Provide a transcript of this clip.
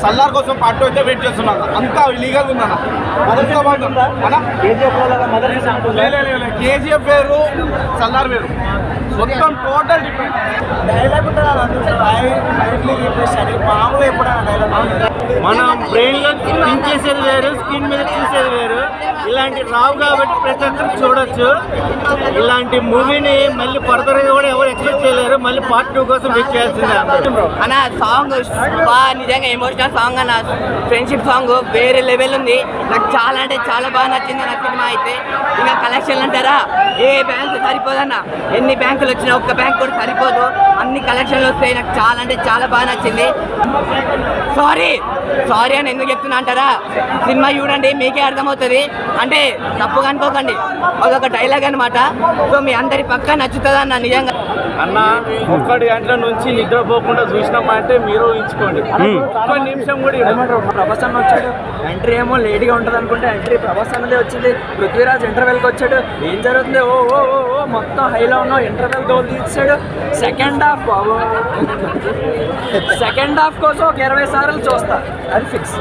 సల్లార్ కోసం పార్ట్ అయితే వెయిట్ చేస్తున్నాను. అంతా ఇలీగల్ ఉందన్న. కేజీఎఫ్ వేరు, సల్లార్ వేరు, మొత్తం టోటల్ డిఫరెంట్. డైలాగ్ మామూలు మనం బ్రెయిన్లో థింక్ చేసేది వేరు, స్క్రీన్ మీద చూసేది వేరు. ఇలాంటి రావు కాబట్టి ప్రతి ఒక్కరు చూడొచ్చు. ఇలాంటి మూవీని మళ్ళీ ఫర్దర్గా కూడా ఎవరు ఎక్స్పెక్ట్ చేయలేరు. మళ్ళీ పార్ట్ 2 కోసం వెయిట్ చేయాల్సిందే అన్న. సాంగ్ నిజంగా ఎమోషనల్ సాంగ్ అన్న. ఫ్రెండ్షిప్ సాంగ్ వేరే లెవెల్ ఉంది. నాకు చాలా అంటే చాలా బాగా నచ్చింది నా సినిమా అయితే. ఇంకా కలెక్షన్ అంటారా, ఏ బ్యాంకు సరిపోదన్న. ఎన్ని బ్యాంకులు వచ్చినా ఒక్క బ్యాంక్ కూడా సరిపోదు. అన్ని కలెక్షన్లు వస్తాయి. నాకు చాలా అంటే చాలా బాగా నచ్చింది. సారీ అని ఎందుకు చెప్తున్నా అంటారా, సినిమా చూడండి మీకే అర్థమవుతుంది. అంటే తప్పుగా అనుకోకండి, అదొక డైలాగ్ అనమాట. సో మీ అందరి పక్కా నచ్చుతుంది అన్న. నిజంగా అన్న 1 గంటల నుంచి నిద్రపోకుండా చూసినామంటే మీరు ఊహించుకోండి. ఒక్క నిమిషం కూడా ప్రభాస్ అన్న వచ్చాడు. ఎంట్రీ ఏమో లేట్గా ఉంటుంది అనుకుంటే ఎంట్రీ ప్రభాస్ అన్నదే వచ్చింది. పృథ్వీరాజ్ ఇంటర్వెల్కి వచ్చాడు. ఏం జరుగుతుంది, ఓ ఓ ఓ మొత్తం హైలో ఉన్నావు. ఇంటర్వెల్ గోల్ తీసాడు. సెకండ్ హాఫ్ కోసం ఒక 20 సార్లు చూస్తా, అది ఫిక్స్.